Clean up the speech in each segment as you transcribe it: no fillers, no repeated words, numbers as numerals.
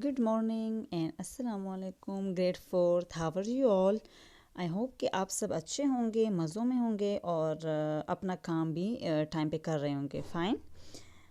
Good morning and अस्सलाम वालेकुम grade fourth, how are you all. I hope कि आप सब अच्छे होंगे, मज़ों में होंगे और अपना काम भी टाइम पे कर रहे होंगे। फ़ाइन।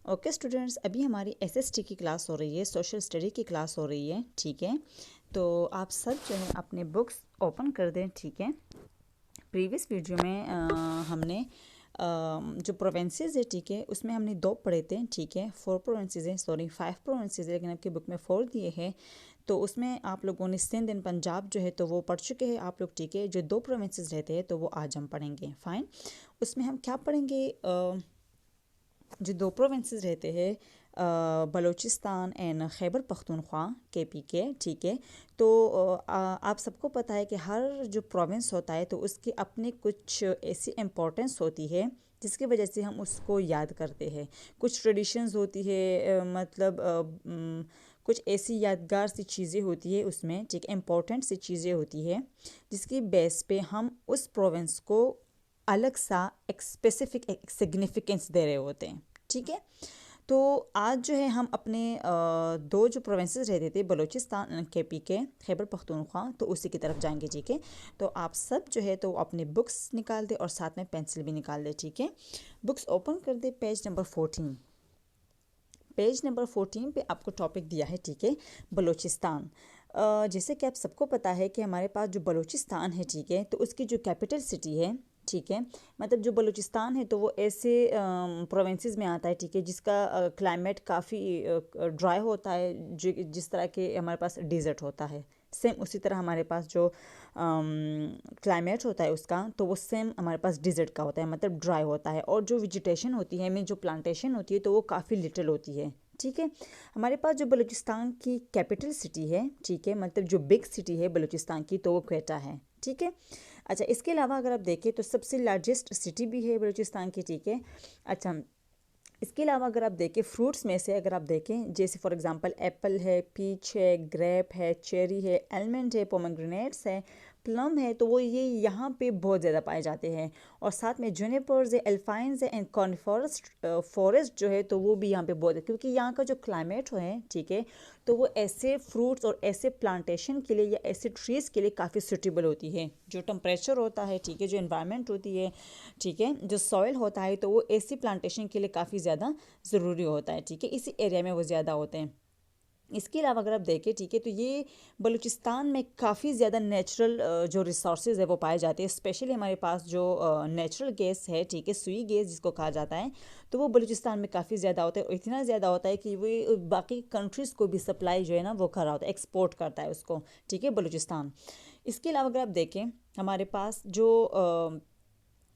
ओके स्टूडेंट्स, अभी हमारी एसएसटी की क्लास हो रही है, सोशल स्टडी की क्लास हो रही है। ठीक है, तो आप सब जो है अपने बुक्स ओपन कर दें। ठीक है, प्रीवियस वीडियो में हमने जो प्रोवेंसेस है, ठीक है, उसमें हमने 2 पढ़े थे। ठीक है, 4 प्रोवेंसेस हैं, सॉरी 5 प्रोवेंसेस है, लेकिन आपकी बुक में 4 दिए हैं। तो उसमें आप लोगों ने सिंध एंड पंजाब जो है तो वो पढ़ चुके हैं आप लोग। ठीक है, जो 2 प्रोवेंसेस रहते हैं तो वो आज हम पढ़ेंगे। फ़ाइन। उसमें हम क्या पढ़ेंगे, जो 2 प्रोविंसेस रहते हैं, बलूचिस्तान एंड खैबर पख्तूनख्वा KPK। ठीक है, तो आप सबको पता है कि हर जो प्रोविंस होता है तो उसकी अपनी कुछ ऐसी इम्पोर्टेंस होती है जिसकी वजह से हम उसको याद करते हैं। कुछ ट्रेडिशंस होती है, कुछ ऐसी यादगार सी चीज़ें होती है उसमें। ठीक, इम्पोर्टेंट सी चीज़ें होती है जिसकी बेस पे हम उस प्रोविंस को अलग सा एक स्पेसिफिक एक सिग्निफिकेंस दे रहे होते हैं। ठीक है, तो आज जो है हम अपने 2 जो प्रोविंसेस रहते थे, बलूचिस्तान KPK खैबर पख्तूनख्वा, तो उसी की तरफ जाएंगे। ठीक है, तो आप सब जो है तो अपने बुक्स निकाल दे और साथ में पेंसिल भी निकाल दे। ठीक है, बुक्स ओपन कर दे, पेज नंबर 14। पेज नंबर 14 पे आपको टॉपिक दिया है। ठीक है, बलूचिस्तान। जैसे कि आप सबको पता है कि हमारे पास जो बलूचिस्तान है, ठीक है, तो उसकी जो कैपिटल सिटी है, ठीक है, मतलब जो बलूचिस्तान है तो वो ऐसे प्रोविंसेस में आता है। ठीक है, जिसका क्लाइमेट काफ़ी ड्राई होता है, जो जिस तरह के हमारे पास डिज़र्ट होता है, सेम उसी तरह हमारे पास जो क्लाइमेट होता है उसका, तो वो सेम हमारे पास डिज़र्ट का होता है, मतलब ड्राई होता है। और जो वेजिटेशन होती है, में जो प्लांटेशन होती है, तो वो काफ़ी लिटिल होती है। ठीक है, हमारे पास जो बलूचिस्तान की कैपिटल सिटी है, ठीक है, मतलब जो बिग सिटी है बलूचिस्तान की, तो वो क्वेटा है। ठीक है, अच्छा, इसके अलावा अगर आप देखें तो सबसे लार्जेस्ट सिटी भी है बलूचिस्तान की। ठीक है, अच्छा, इसके अलावा अगर आप देखें फ्रूट्स में से, अगर आप देखें जैसे फॉर एग्जांपल एप्पल है, पीच है, ग्रेप है, चेरी है, आलमंड है, पोमेग्रेनेट्स है, प्लम है, तो वो ये यहाँ पे बहुत ज़्यादा पाए जाते हैं। और साथ में जुनिपर्स है, एल्फाइंस है एंड कॉनिफरस फॉरेस्ट जो है तो वो भी यहाँ पे बहुत है, क्योंकि यहाँ का जो क्लाइमेट है, ठीक है, तो वो ऐसे फ्रूट्स और ऐसे प्लांटेशन के लिए या ऐसे ट्रीज़ के लिए काफ़ी सूटेबल होती है। जो टेम्परेचर होता है, ठीक है, जो इन्वायरमेंट होती है, ठीक है, जो सॉइल होता है, तो वो ऐसी प्लांटेशन के लिए काफ़ी ज़्यादा ज़रूरी होता है। ठीक है, इसी एरिया में वो ज़्यादा होते हैं। इसके अलावा अगर आप देखें, ठीक है, तो ये बलूचिस्तान में काफ़ी ज़्यादा नेचुरल जो रिसोर्सेज है वो पाए जाते हैं। स्पेशली हमारे पास जो नेचुरल गैस है, ठीक है, सुई गैस जिसको कहा जाता है, तो वो बलूचिस्तान में काफ़ी ज़्यादा होता है। और इतना ज़्यादा होता है कि वो बाकी कंट्रीज़ को भी सप्लाई जो है ना वो कर रहा होता है, एक्सपोर्ट करता है उसको। ठीक है, बलूचिस्तान। इसके अलावा अगर आप देखें, हमारे पास जो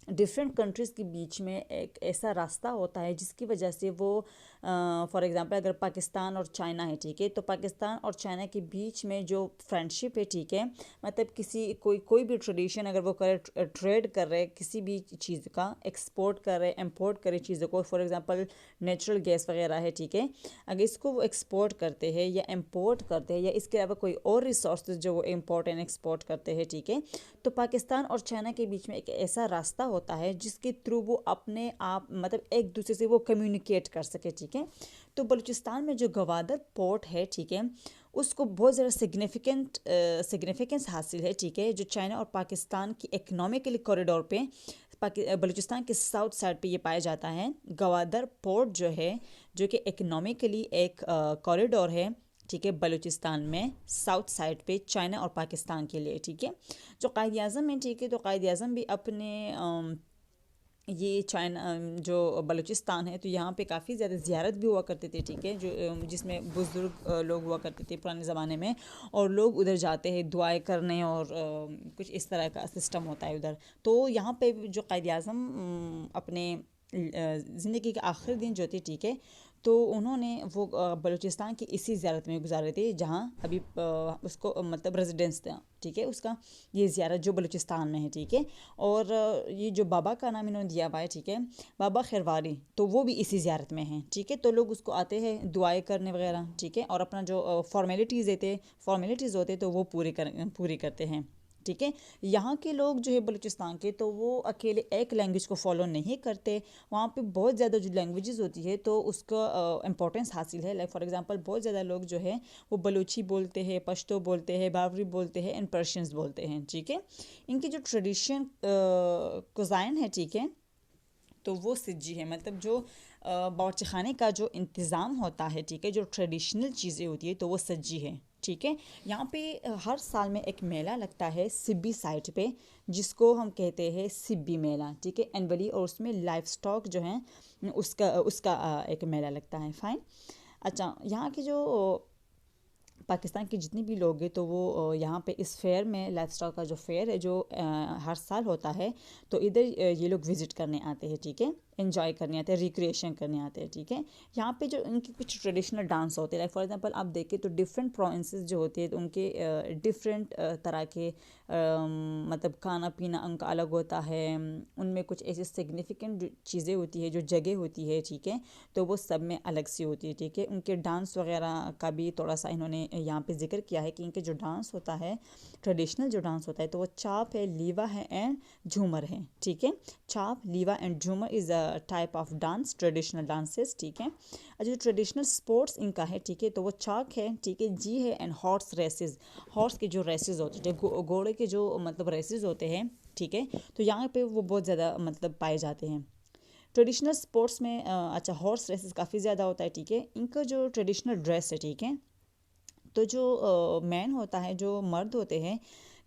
डिफरेंट कंट्रीज़ के बीच में एक ऐसा रास्ता होता है जिसकी वजह से वो फॉर एग्जांपल अगर पाकिस्तान और चाइना है, ठीक है, तो पाकिस्तान और चाइना के बीच में जो फ्रेंडशिप है, ठीक है, मतलब किसी कोई भी ट्रेडिशन अगर वो करे, ट्रेड कर रहे किसी भी चीज़ का, एक्सपोर्ट कर रहे, इंपोर्ट करे चीज़ों को, फॉर एग्जांपल नेचुरल गैस वगैरह है, ठीक है, अगर इसको वो एक्सपोर्ट करते हैं या इंपोर्ट करते हैं या इसके अलावा कोई और रिसोर्स जो वो इंपोर्ट एंड एक्सपोर्ट करते हैं, ठीक है, तो पाकिस्तान और चाइना के बीच में एक ऐसा रास्ता होता है जिसके थ्रू वो अपने आप मतलब एक दूसरे से वो कम्युनिकेट कर सके। ठीक है, तो बलूचिस्तान में जो गवादर पोर्ट है, ठीक है, उसको बहुत ज़्यादा सिग्निफिकेंस हासिल है। ठीक है, जो चाइना और पाकिस्तान की इकोनॉमिकली कॉरिडोर पे बलूचिस्तान के साउथ साइड पे ये पाया जाता है। गवादर पोर्ट जो है, जो कि इकोनॉमिकली एक कॉरिडोर है, ठीक है, बलूचिस्तान में साउथ साइड पे चाइना और पाकिस्तान के लिए। ठीक है, जो कायद आज़म है, ठीक है, तो कायद आज़म भी अपने ये चाइना जो बलूचिस्तान है तो यहाँ पे काफ़ी ज़्यादा ज़ियारत भी हुआ करते थे। ठीक है, जो जिसमें बुज़ुर्ग लोग हुआ करते थे पुराने ज़माने में, और लोग उधर जाते हैं दुआएं करने और कुछ इस तरह का सिस्टम होता है उधर। तो यहाँ पे जो कायद आज़म अपने ज़िंदगी के आखिरी दिन जो थे, ठीक है, तो उन्होंने वो बलूचिस्तान की इसी ज़ियारत में गुजारे थे जहाँ अभी उसको मतलब रेजिडेंस था। ठीक है, उसका ये ज़ियारत जो बलूचिस्तान में है। ठीक है, और ये जो बाबा का नाम इन्होंने दिया हुआ है, ठीक है, बाबा खैरवारी, तो वो भी इसी ज़ियारत में हैं। ठीक है, तो लोग उसको आते हैं दुआएं करने वगैरह, ठीक है, और अपना जो फॉर्मेलिटीज़ होते तो वो पूरी करते हैं। ठीक है। यहाँ के लोग जो है बलूचिस्तान के, तो वो अकेले एक लैंग्वेज को फॉलो नहीं करते, वहाँ पे बहुत ज़्यादा जो लैंग्वेजेस होती है तो उसका इम्पोर्टेंस हासिल है। लाइक फॉर एग्जांपल बहुत ज़्यादा लोग जो है वो बलूची बोलते हैं, पश्तो बोलते हैं, बाबरी बोलते हैं एंड पर्शियंस बोलते हैं, ठीक है। इनकी जो ट्रेडिशन कुज़ाइन है, ठीक है, तो वो सिज्जी है, मतलब जो बावर्ची खाने का जो इंतज़ाम होता है, ठीक है, जो ट्रेडिशनल चीज़ें होती है तो वो सज्जी है, ठीक है। यहाँ पे हर साल में एक मेला लगता है सिब्बी साइट पे, जिसको हम कहते हैं सिब्बी मेला, ठीक है, एनअली, और उसमें लाइफ स्टॉक जो है उसका उसका एक मेला लगता है, फाइन। अच्छा, यहाँ की जो पाकिस्तान के जितने भी लोग हैं तो वो यहाँ पे इस फेयर में, लाइफ स्टॉक का जो फेयर है जो हर साल होता है, तो इधर ये लोग विज़िट करने आते हैं, ठीक है, एंजॉय करने आते हैं, रिक्रिएशन करने आते हैं, ठीक है। यहाँ पे जो उनके कुछ ट्रेडिशनल डांस होते हैं, लाइक फॉर एग्जांपल आप देखें तो डिफरेंट प्रोविंसेस जो होते हैं तो उनके डिफरेंट तरह के मतलब खाना पीना उनका अलग होता है, उनमें कुछ ऐसी सिग्निफिकेंट चीज़ें होती है, जो जगह होती है, ठीक है, तो वो सब में अलग सी होती है, ठीक है। उनके डांस वगैरह का भी थोड़ा सा इन्होंने यहाँ पे जिक्र किया है कि इनके जो डांस होता है, ट्रेडिशनल जो डांस होता है, तो वो चाप है, लीवा है एंड झूमर है, ठीक है। चाप, लीवा एंड झूमर is a type of dance, traditional dances, ठीक है। और जो ट्रेडिशनल स्पोर्ट्स इनका है, ठीक है, तो वो चाक है, ठीक है, जी है एंड हॉर्स रेसेस, हॉर्स के जो रेसेस होते हैं, घोड़े के जो मतलब रेसेस होते हैं, ठीक है, तो यहाँ पे वो बहुत ज़्यादा मतलब पाए जाते हैं ट्रेडिशनल स्पोर्ट्स में। अच्छा, हॉर्स रेसेस काफ़ी ज़्यादा होता है, ठीक है। इनका जो ट्रेडिशनल ड्रेस है, ठीक है, तो जो मैन होता है, जो मर्द होते हैं,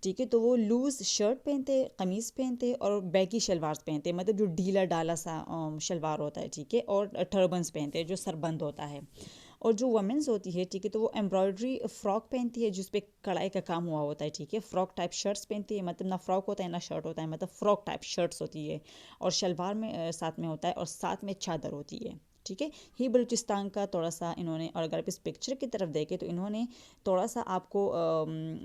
ठीक है, तो वो लूज़ शर्ट पहनते, कमीज़ पहनते और बैगी शलवार पहनते, मतलब जो ढीला डाला सा शलवार होता है, ठीक है, और टर्बन्स पहनते हैं जो सरबंद होता है। और जो वमेंस होती है, ठीक है, तो वो एम्ब्रॉयडरी फ़्रॉक पहनती है जिस पे कढ़ाई का काम हुआ होता है, ठीक है। फ़्रॉक टाइप शर्ट्स पहनती है, मतलब ना फ़्रॉक होता है ना शर्ट होता है, मतलब फ़्रॉक टाइप शर्ट्स होती है, और शलवार में साथ में होता है, और साथ में चादर होती है, ठीक है। ही बलूचिस्तान का थोड़ा सा इन्होंने, और अगर आप इस पिक्चर की तरफ देखें तो इन्होंने थोड़ा सा आपको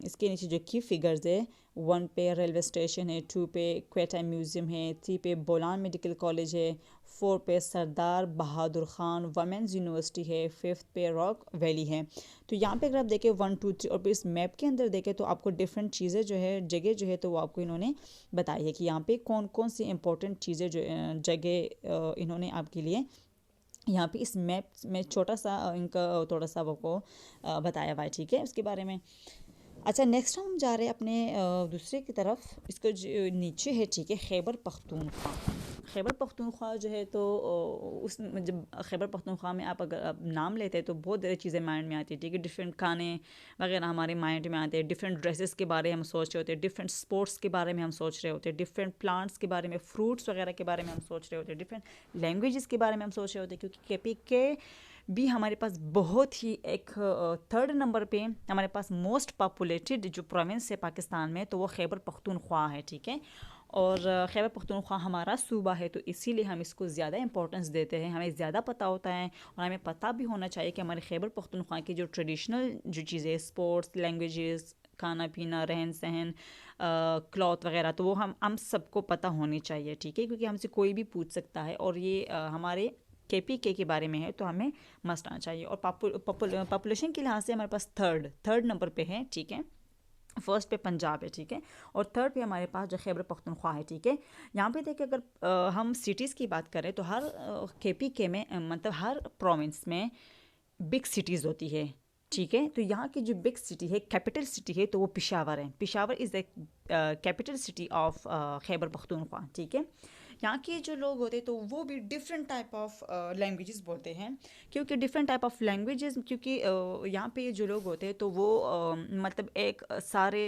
इसके नीचे जो की फिगर्स है, 1 पे रेलवे स्टेशन है, 2 पे क्वेटा म्यूज़ियम है, 3 पे बोलान मेडिकल कॉलेज है, 4 पे सरदार बहादुर ख़ान वमेंस यूनिवर्सिटी है, 5th पे रॉक वैली है। तो यहाँ पे अगर आप देखें 1 2 3, और फिर इस मैप के अंदर देखें तो आपको डिफरेंट चीज़ें जो है, जगह जो है, तो वो आपको इन्होंने बताई है कि यहाँ पे कौन कौन सी इंपॉर्टेंट चीज़ें जो जगह इन्होंने आपके लिए यहाँ पे इस मैप में छोटा सा इनका थोड़ा सा आपको बताया हुआ है, ठीक है, उसके बारे में। अच्छा, नेक्स्ट हम जा रहे हैं अपने दूसरे की तरफ, इसको जो नीचे है, ठीक है, खैबर पख्तूनख्वा। खैबर पख्तूनख्वा जो है तो उस जब खैबर पख्तूनख्वा में आप अगर आप नाम लेते हैं तो बहुत सारी चीज़ें माइंड में आती है, ठीक है। डिफरेंट खाने वगैरह हमारे माइंड में आते हैं, डिफरेंट ड्रेसेस के बारे में हम सोच रहे होते हैं, डिफरेंट स्पोर्ट्स के बारे में हम सोच रहे होते हैं, डिफरेंट प्लांट्स के बारे में, फ्रूट्स वगैरह के बारे में हम सोच रहे होते हैं, डिफरेंट लैंग्वेजेस के बारे में हम सोच रहे होते हैं, क्योंकि केपी के भी हमारे पास बहुत ही एक थर्ड नंबर पे हमारे पास मोस्ट पॉपुलेटेड जो प्रोविंस है पाकिस्तान में, तो वो खैबर पख्तूनख्वा है, ठीक है। और खैबर पख्तूनख्वा हमारा सूबा है, तो इसीलिए हम इसको ज़्यादा इंपॉर्टेंस देते हैं, हमें ज़्यादा पता होता है, और हमें पता भी होना चाहिए कि हमारे खैबर पख्तूनख्वा की जो ट्रेडिशनल जो चीज़ें, स्पोर्ट्स, लैंग्वेजेस, खाना पीना, रहन सहन, क्लॉथ वगैरह, तो वो हम सबको पता होनी चाहिए, ठीक है, क्योंकि हमसे कोई भी पूछ सकता है, और ये हमारे के बारे में है, तो हमें मस्ट आना चाहिए। और पॉपुलेशन के लिहाज से हमारे पास थर्ड नंबर पे है, ठीक है। फर्स्ट पे पंजाब है, ठीक है, और थर्ड पे हमारे पास जो खैबर पख्तूनख्वा है, ठीक है। यहाँ पे देखिए, अगर हम सिटीज़ की बात करें तो हर के में मतलब हर प्रोविंस में बिग सिटीज़ होती है, ठीक है। तो यहाँ की जो बिग सिटी है, कैपिटल सिटी है, तो वो पेशावर है। Peshawar is the capital city of Khyber Pakhtunkhwa, ठीक है। यहाँ के जो लोग होते हैं तो वो भी डिफरेंट टाइप ऑफ लैंग्वेजेस बोलते हैं, क्योंकि डिफरेंट टाइप ऑफ लैंग्वेजेस, क्योंकि यहाँ पे जो लोग होते हैं तो वो मतलब एक सारे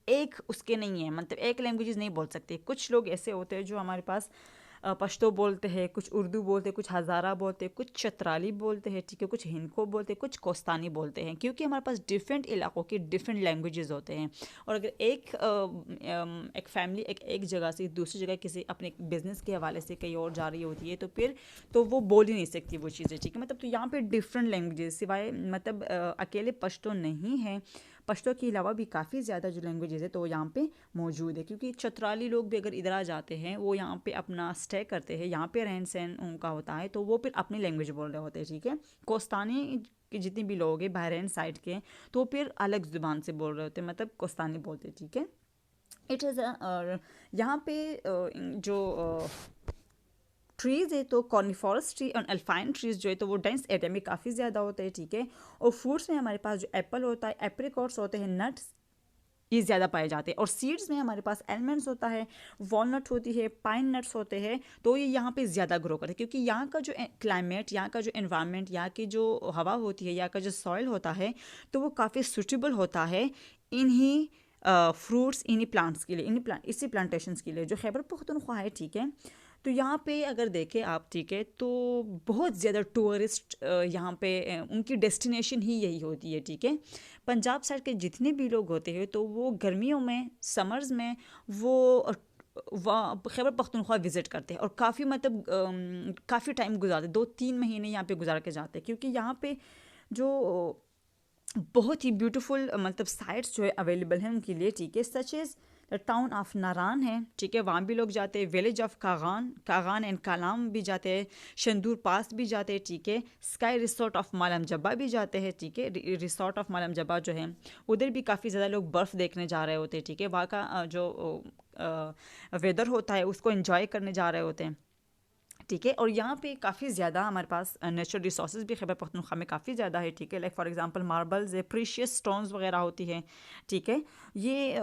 एक उसके नहीं है, मतलब एक लैंग्वेजेस नहीं बोल सकते। कुछ लोग ऐसे होते हैं जो हमारे पास पश्तो बोलते हैं, कुछ उर्दू बोलते हैं, कुछ हज़ारा बोलते हैं, कुछ चतराली बोलते हैं, ठीक है, कुछ हिंदको बोलते हैं, कुछ कोस्तानी बोलते हैं, क्योंकि हमारे पास डिफरेंट इलाकों के डिफरेंट लैंग्वेजेस होते हैं। और अगर एक फैमिली एक जगह से दूसरी जगह किसी अपने बिजनेस के हवाले से कहीं और जा रही होती है, तो फिर तो वो बोल ही नहीं सकती वो चीज़ें, ठीक है। मतलब तो यहाँ पे डिफरेंट लैंग्वेजेस, सिवाय मतलब अकेले पश्तो नहीं है, पश्तो के अलावा भी काफ़ी ज़्यादा जो लैंग्वेजेस है तो यहाँ पे मौजूद है, क्योंकि चतराली लोग भी अगर इधर आ जाते हैं, वो यहाँ पे अपना स्टे करते हैं, यहाँ पे रहन सहन उनका होता है, तो वो फिर अपनी लैंग्वेज बोल रहे होते हैं, ठीक है। कोस्तानी के जितने भी लोग हैं बहरीन साइड के, तो फिर अलग ज़ुबान से बोल रहे होते हैं, मतलब कोस्तानी बोलते हैं, ठीक है। इट इज़ यहाँ पे जो ट्रीज़ है तो कॉर्निफॉरस ट्री और अल्पाइन ट्रीज़ जो है तो वो डेंस एरिया में काफ़ी ज़्यादा होते हैं, ठीक है। और फ्रूट्स में हमारे पास जो एप्पल होता है, एप्रिकॉट्स होते हैं, नट्स ये ज़्यादा पाए जाते हैं। और सीड्स में हमारे पास एलमंड्स होता है, वॉलनट होती है, पाइन नट्स होते हैं, तो ये यहाँ पे ज़्यादा ग्रो करते हैं क्योंकि यहाँ का जो क्लाइमेट, यहाँ का जो एनवायरनमेंट, यहाँ की जो हवा होती है, यहाँ का जो सॉइल होता है तो वो काफ़ी सूटेबल होता है इन्हीं फ्रूट्स, इन्हीं प्लांट्स के लिए, इसी प्लांटेशंस के लिए जो खैबर पख्तूनख्वा है, ठीक है। तो यहाँ पे अगर देखें आप, ठीक है, तो बहुत ज़्यादा टूरिस्ट यहाँ पे उनकी डेस्टिनेशन ही यही होती है, ठीक है। पंजाब साइड के जितने भी लोग होते हैं तो वो गर्मियों में, समर्स में वो खैबर पख्तूनख्वा विज़िट करते हैं और काफ़ी मतलब काफ़ी टाइम गुजारते, 2-3 महीने यहाँ पे गुजार के जाते हैं क्योंकि यहाँ पे जो बहुत ही ब्यूटीफुल मतलब साइट्स जो है अवेलेबल हैं उनके लिए, ठीक है। सच इज़ टाउन ऑफ नारान है, ठीक है, वहाँ भी लोग जाते हैं। Village of Kaghan and Kalam भी जाते हैं, शंदूर पास भी जाते हैं, ठीक है। स्काई रिसोर्ट ऑफ मालम जब्बा भी जाते हैं, ठीक है। रिसोर्ट ऑफ मालम जब्बा जो है उधर भी काफ़ी ज़्यादा लोग बर्फ़ देखने जा रहे होते हैं, ठीक है। वहाँ का जो वेदर होता है उसको एंजॉय करने जा रहे होते हैं, ठीक है। और यहाँ पे काफ़ी ज़्यादा हमारे पास नेचुरल रिसोर्सेज भी खैबर पख्तूनख्वा में काफ़ी ज़्यादा है, ठीक है। लाइक फॉर एग्जांपल मार्बल्स है, प्रीशियस स्टोन्स वगैरह होती हैं, ठीक है। ये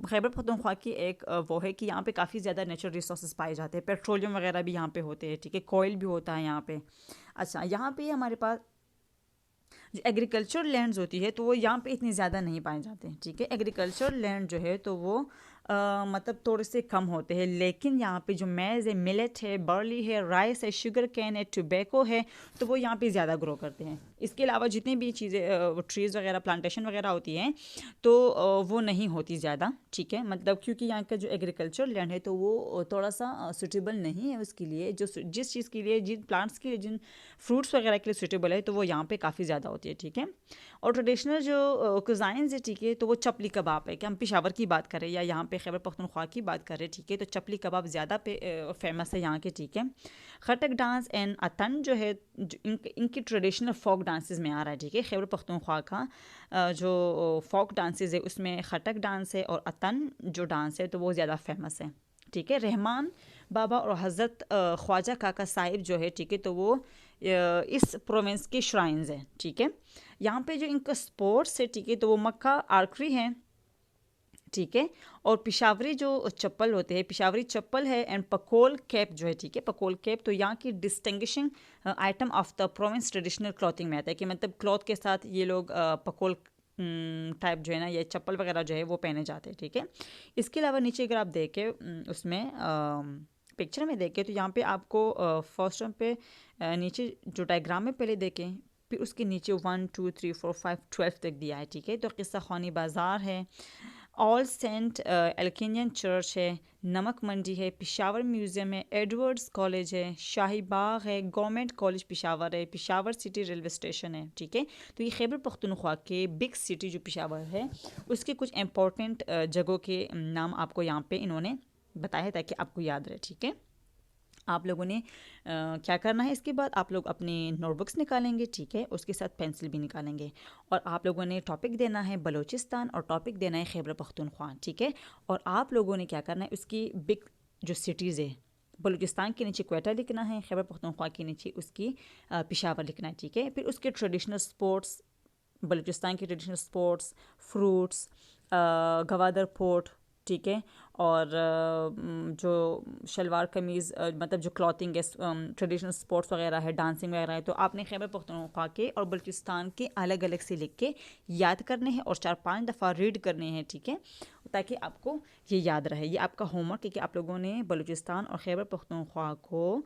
खैबर पख्तूनख्वा की एक वो है कि यहाँ पे काफ़ी ज़्यादा नेचुरल रिसोर्सेज पाए जाते हैं। पेट्रोलियम वगैरह भी यहाँ पे होते हैं, ठीक है। कोयल भी होता है यहाँ पे। अच्छा, यहाँ पे हमारे पास जो एग्रीकल्चर लैंड्स होती है तो वो यहाँ पे इतनी ज़्यादा नहीं पाए जाते हैं, ठीक है। एग्रीकल्चर लैंड जो है तो वो मतलब थोड़े से कम होते हैं, लेकिन यहाँ पे जो मैज़ है, मिलेट है, बर्ली है, राइस है, शुगर कैन है, टोबैको है, तो वो यहाँ पे ज़्यादा ग्रो करते हैं। इसके अलावा जितनी भी चीज़ें ट्रीज़ वगैरह, प्लांटेशन वगैरह होती हैं तो वो नहीं होती ज़्यादा, ठीक है। मतलब क्योंकि यहाँ का जो एग्रीकल्चर लैंड है तो वो थोड़ा सा सूटेबल नहीं है उसके लिए, जो जिस चीज़ के लिए, जिन प्लांट्स के लिए, जिन फ्रूट्स वगैरह के लिए सूटेबल है तो वो यहाँ पे काफ़ी ज़्यादा होती है, ठीक है। और ट्रेडिशनल जो कुज़ाइंस है, ठीक है, तो वो चपली कबाब है। कि हम पेशावर की बात करें या यहाँ पे खैबर पख्तूनख्वा की बात करें, ठीक है, तो चपली कबाब ज़्यादा फेमस है यहाँ के, ठीक है। खटक डांस एंड अतन जो है इनकी ट्रेडिशनल फोक डांसेस में आ रहा है, ठीक है। खैबर पख्तूनख्वा का जो फोक डांसेस है उसमें खटक डांस है और अतन जो डांस है तो वो ज़्यादा फेमस है, ठीक है। रहमान बाबा और हज़रत ख्वाजा काका साहिब जो है, ठीक है, तो वो इस प्रोविंस के श्राइन्स हैं, ठीक है। यहाँ पे जो इनका स्पोर्ट्स है, ठीक है, तो वो मक्का आर्करी है, ठीक है। और पिशावरी जो चप्पल होते हैं, पिशावरी चप्पल है, एंड पकोल कैप जो है, ठीक है, पकोल कैप तो यहाँ की distinguishing item of the province traditional clothing में आता है कि मतलब क्लॉथ के साथ ये लोग पकोल टाइप जो है ना, ये चप्पल वगैरह जो है वो पहने जाते हैं, ठीक है। इसके अलावा नीचे अगर आप देखें उसमें पिक्चर में देखें तो यहाँ पे आपको फर्स्ट पे नीचे जो डायग्राम में पहले देखें, फिर उसके नीचे 1 2 3 4 5 12 तक दिया है, ठीक है। तो किस्सा खानी बाज़ार है, ऑल सेंट एल्किनियन चर्च है, नमक मंडी है, पिशावर म्यूज़ियम है, एडवर्ड्स कॉलेज है, शाही बाग है, गवर्नमेंट कॉलेज पिशावर है, पिशावर सिटी रेलवे स्टेशन है, ठीक है। तो ये खैबर पख्तूनख्वा के बिग सिटी जो पिशावर है उसके कुछ इंपॉर्टेंट जगहों के नाम आपको यहाँ पे इन्होंने बताया है ताकि आपको याद रहे, ठीक है। आप लोगों ने क्या करना है, इसके बाद आप लोग अपने नोटबुक्स निकालेंगे, ठीक है, उसके साथ पेंसिल भी निकालेंगे और आप लोगों ने टॉपिक देना है बलूचिस्तान और टॉपिक देना है खैबर पख्तूनख्वा, ठीक है। और आप लोगों ने क्या करना है, उसकी बिग जो सिटीज़ है, बलूचिस्तान के नीचे क्वेटा लिखना है, खैबर पख्तूनख्वा के नीचे उसकी पिशावर लिखना है, ठीक है। फिर उसके ट्रेडिशनल स्पोर्ट्स, बलूचिस्तान के traditional sports, fruits, Gwadar port, ठीक है। और जो शलवार कमीज़ मतलब जो क्लॉथिंग है, ट्रेडिशनल स्पोर्ट्स वगैरह है, डांसिंग वगैरह है, तो आपने खैबर पख्तूनख्वा के और बलूचिस्तान के अलग अलग से लिख के याद करने हैं और 4-5 दफ़ा रीड करने हैं, ठीक है, ताकि आपको ये याद रहे। ये आपका होमवर्क है कि आप लोगों ने बलूचिस्तान और खैबर पख्तूनख्वा को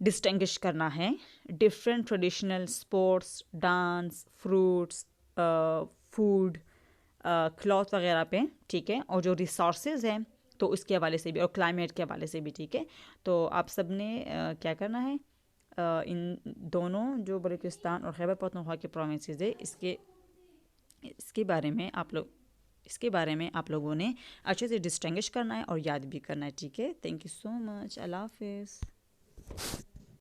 डिस्टिंग्विश करना है different traditional sports, dance, fruits, food, cloth वगैरह पे, ठीक है। और जो रिसोर्सेज हैं तो उसके हवाले से भी और क्लाइमेट के हवाले से भी, ठीक है। तो आप सब ने क्या करना है, इन दोनों जो बलूचिस्तान और खैबर पख्तूनख्वा के प्रोविंसेस है इसके बारे में आप लोगों ने अच्छे से डिस्टिंग्विश करना है और याद भी करना है, ठीक है। थैंक यू सो मच, अल्लाह हाफिज़।